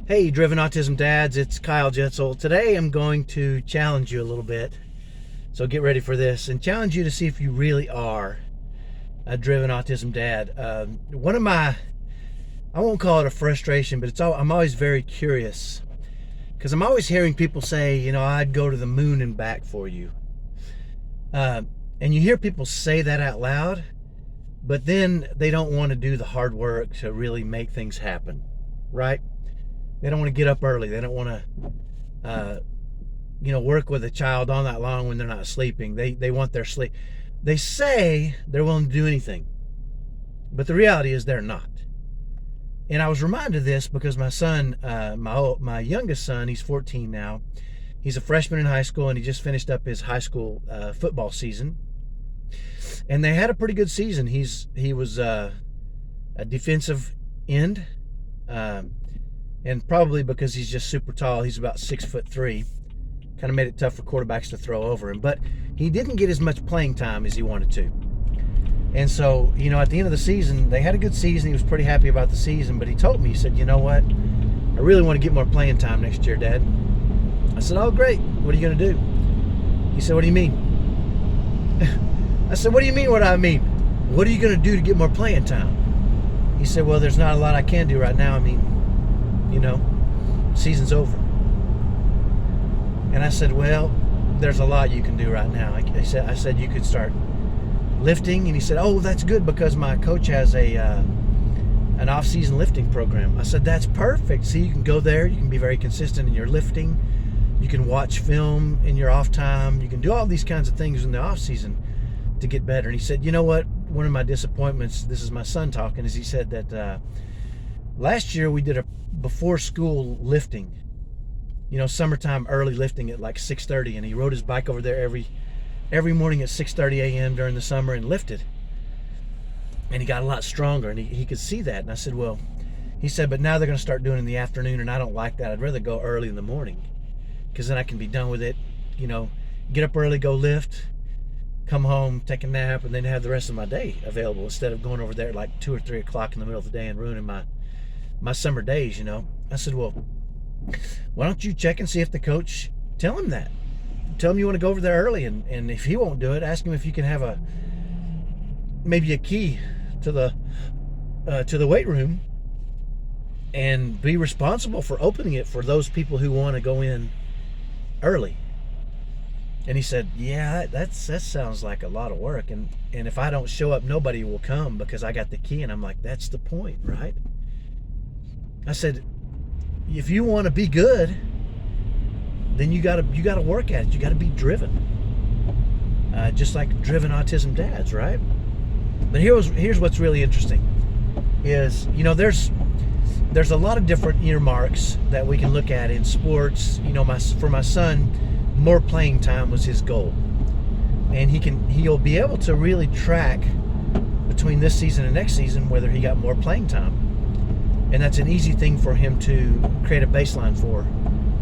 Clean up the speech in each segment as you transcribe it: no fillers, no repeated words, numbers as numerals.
Hey, Driven Autism Dads, it's Kyle Jetzel. Today I'm going to challenge you a little bit. So get ready for this and challenge you to see if you really are a Driven Autism Dad. One of my, I won't call it a frustration, but I'm always very curious because I'm always hearing people say, I'd go to the moon and back for you. And you hear people say that out loud, but then they don't want to do the hard work to really make things happen, right? They don't want to get up early. They don't want to, work with a child all night long when they're not sleeping. They want their sleep. They say they're willing to do anything, but the reality is they're not. And I was reminded of this because my son, my youngest son, he's 14 now. He's a freshman in high school, and he just finished up his high school football season. And they had a pretty good season. He was a defensive end. And probably because he's just super tall, he's about 6'3", kind of made it tough for quarterbacks to throw over him. But he didn't get as much playing time as he wanted to. And so, at the end of the season, they had a good season. He was pretty happy about the season, but he told me, he said, you know what? I really want to get more playing time next year, Dad. I said, oh, great. What are you going to do? He said, what do you mean? I said, what do you mean what I mean? What are you going to do to get more playing time? He said, well, there's not a lot I can do right now. Season's over. And I said, well, there's a lot you can do right now. I said you could start lifting. And he said, oh, that's good because my coach has an off-season lifting program. I said, that's perfect. See, you can go there. You can be very consistent in your lifting. You can watch film in your off time. You can do all these kinds of things in the off-season to get better. And he said, you know what? One of my disappointments, this is my son talking, is he said that last year we did a before school lifting, summertime early lifting at like 6:30, and he rode his bike over there every morning at 6:30 a.m. during the summer and lifted. And he got a lot stronger, and he could see that. And I said, well, he said, but now they're going to start doing it in the afternoon, and I don't like that. I'd rather go early in the morning because then I can be done with it, get up early, go lift, come home, take a nap, and then have the rest of my day available instead of going over there at like 2 or 3 o'clock in the middle of the day and ruining my summer days. I said, well, why don't you check and see if the coach, tell him that. Tell him you want to go over there early, and if he won't do it, ask him if you can have maybe a key to the weight room and be responsible for opening it for those people who want to go in early. And he said, yeah, that sounds like a lot of work, and if I don't show up, nobody will come because I got the key. And I'm like, that's the point, right? I said, if you want to be good, then you gotta work at it. You gotta be driven, just like Driven Autism Dads, right? But here's what's really interesting is there's a lot of different earmarks that we can look at in sports. For my son, more playing time was his goal, and he'll be able to really track between this season and next season whether he got more playing time. And that's an easy thing for him to create a baseline for,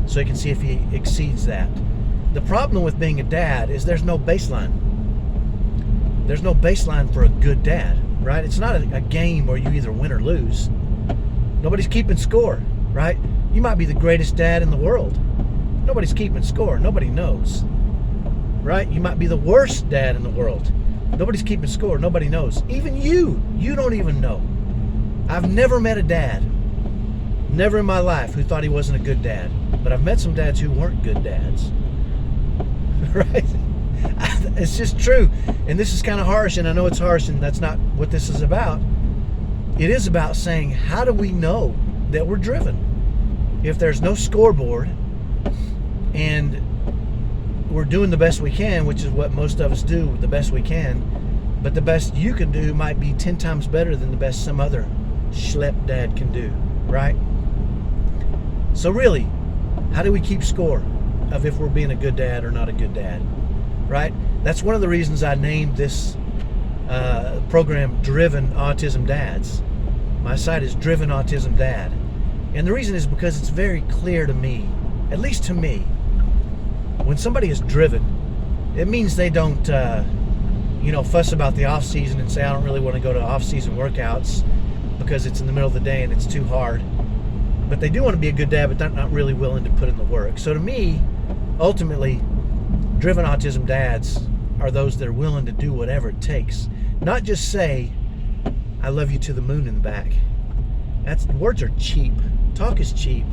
so he can see if he exceeds that. The problem with being a dad is there's no baseline. There's no baseline for a good dad, right? It's not a game where you either win or lose. Nobody's keeping score, right? You might be the greatest dad in the world. Nobody's keeping score. Nobody knows, right? You might be the worst dad in the world. Nobody's keeping score. Nobody knows. Even you don't even know. I've never met a dad, never in my life, who thought he wasn't a good dad. But I've met some dads who weren't good dads, right? It's just true. And this is kind of harsh, and I know it's harsh, and that's not what this is about. It is about saying, how do we know that we're driven? If there's no scoreboard and we're doing the best we can, which is what most of us do, the best we can, but the best you can do might be 10 times better than the best some other schlep dad can do, right? So really, how do we keep score of if we're being a good dad or not a good dad, right? That's one of the reasons I named this program Driven Autism Dads. My site is Driven Autism Dad. And the reason is because it's very clear to me, at least to me, when somebody is driven, it means they don't fuss about the off season and say, I don't really want to go to off season workouts because it's in the middle of the day and it's too hard. but they do want to be a good dad, but they're not really willing to put in the work. So to me, ultimately, driven autism dads are those that are willing to do whatever it takes. Not just say, I love you to the moon and back. Words are cheap. Talk is cheap.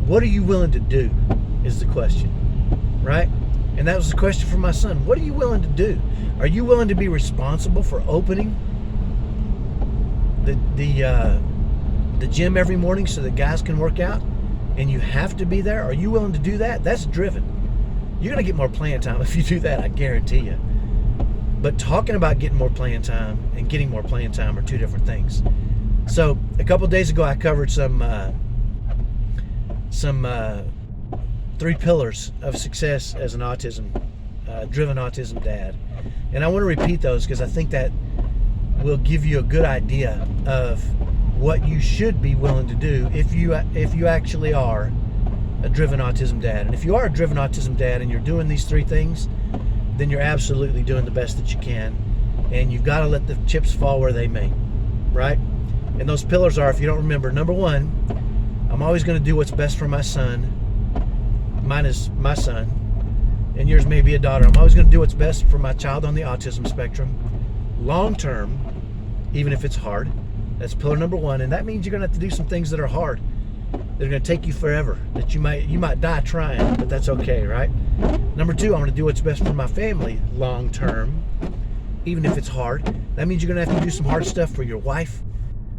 What are you willing to do is the question, right? And that was the question for my son. What are you willing to do? Are you willing to be responsible for opening the gym every morning so that guys can work out and you have to be there? Are you willing to do that? That's driven. You're going to get more playing time if you do that, I guarantee you. But talking about getting more playing time and getting more playing time are two different things. So a couple of days ago, I covered some 3 pillars of success as an driven autism dad. And I want to repeat those because I think that will give you a good idea of what you should be willing to do if you actually are a driven autism dad. And if you are a driven autism dad and you're doing these 3 things, then you're absolutely doing the best that you can. And you've got to let the chips fall where they may, right? And those pillars are, if you don't remember, number 1, I'm always going to do what's best for my son. Mine is my son, and yours may be a daughter. I'm always going to do what's best for my child on the autism spectrum, long term, even if it's hard. That's pillar number 1, and that means you're going to have to do some things that are hard. They're going to take you forever. That you might die trying, but that's okay, right? Number 2, I'm going to do what's best for my family, long term, even if it's hard. That means you're going to have to do some hard stuff for your wife,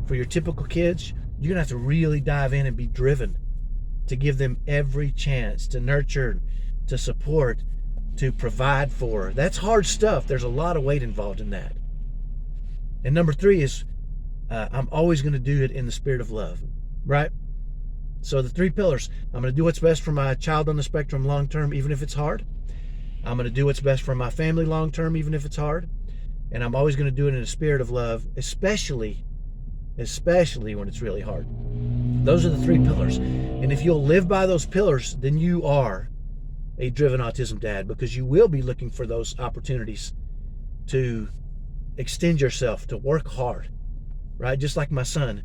for your typical kids. You're going to have to really dive in and be driven to give them every chance to nurture, to support, to provide for. That's hard stuff. There's a lot of weight involved in that. And number 3 is I'm always going to do it in the spirit of love, right? So the 3 pillars: I'm going to do what's best for my child on the spectrum long term, even if it's hard. I'm going to do what's best for my family long term, even if it's hard. And I'm always going to do it in a spirit of love, especially when it's really hard. Those are the 3 pillars. And if you'll live by those pillars, then you are a driven autism dad, because you will be looking for those opportunities to extend yourself, to work hard, right? Just like my son.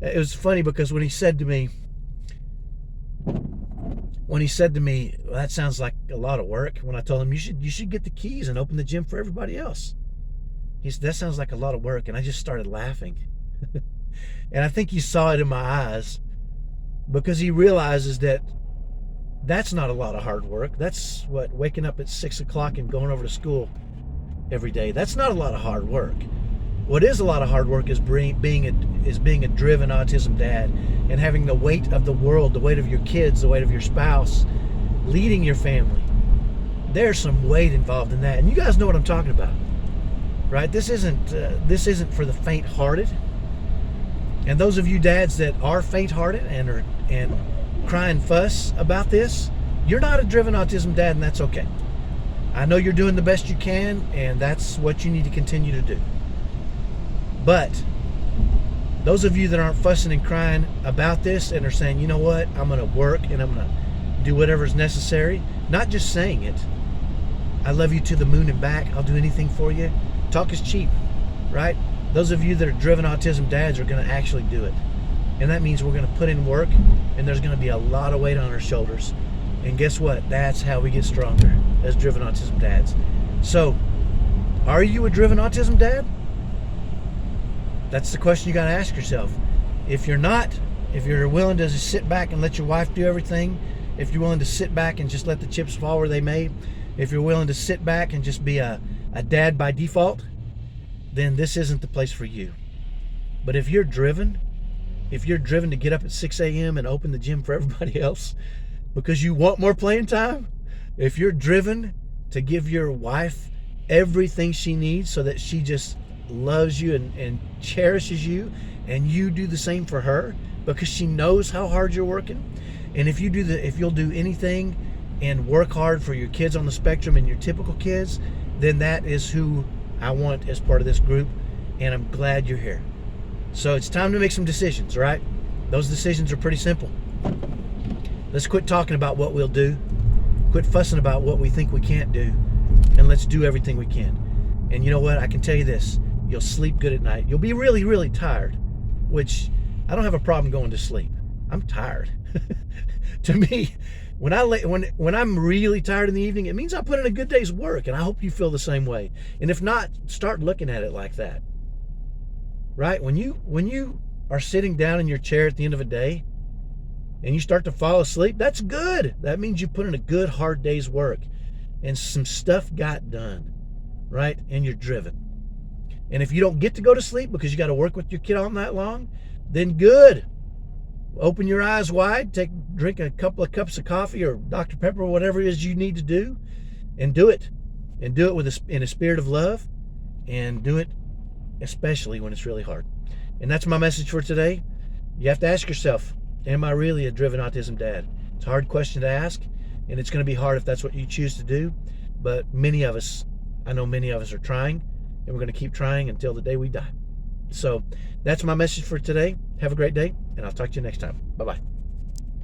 It was funny because when he said to me, well, that sounds like a lot of work. When I told him, you should get the keys and open the gym for everybody else. He said, that sounds like a lot of work. And I just started laughing. And I think he saw it in my eyes, because he realizes that that's not a lot of hard work. That's waking up at 6 o'clock and going over to school every day. That's not a lot of hard work. What is a lot of hard work is being a driven autism dad and having the weight of the world, the weight of your kids, the weight of your spouse, leading your family. There's some weight involved in that, and you guys know what I'm talking about, right? This isn't for the faint-hearted. And those of you dads that are faint-hearted and cry and fuss about this, you're not a driven autism dad, and that's okay. I know you're doing the best you can, and that's what you need to continue to do. But those of you that aren't fussing and crying about this and are saying, you know what, I'm going to work and I'm going to do whatever's necessary, not just saying it, I love you to the moon and back, I'll do anything for you. Talk is cheap, right? Those of you that are driven autism dads are going to actually do it. And that means we're going to put in work, and there's going to be a lot of weight on our shoulders. And guess what? That's how we get stronger as driven autism dads. So, are you a driven autism dad? That's the question you got to ask yourself. If you're not, if you're willing to just sit back and let your wife do everything, if you're willing to sit back and just let the chips fall where they may, if you're willing to sit back and just be a dad by default, then this isn't the place for you. But if you're driven to get up at 6 a.m. and open the gym for everybody else because you want more playing time, if you're driven to give your wife everything she needs so that she just loves you and cherishes you, and you do the same for her because she knows how hard you're working, and if you'll do anything and work hard for your kids on the spectrum and your typical kids, then that is who I want as part of this group, and I'm glad you're here. So it's time to make some decisions, right? Those decisions are pretty simple. Let's quit talking about what we'll do, quit fussing about what we think we can't do, and let's do everything we can. And you know what? I can tell you this. You'll sleep good at night. You'll be really, really tired, which I don't have a problem going to sleep. I'm tired. To me, when I'm really tired in the evening, it means I put in a good day's work, and I hope you feel the same way. And if not, start looking at it like that. Right? When you are sitting down in your chair at the end of a day and you start to fall asleep, that's good. That means you put in a good hard day's work and some stuff got done, right? And you're driven. And if you don't get to go to sleep because you got to work with your kid all night long, then good. Open your eyes wide, drink a couple of cups of coffee or Dr. Pepper or whatever it is you need to do, and do it. And do it in a spirit of love, and do it especially when it's really hard. And that's my message for today. You have to ask yourself, am I really a driven autism dad? It's a hard question to ask, and it's going to be hard if that's what you choose to do. But I know many of us are trying, and we're going to keep trying until the day we die. So that's my message for today. Have a great day, and I'll talk to you next time. Bye-bye.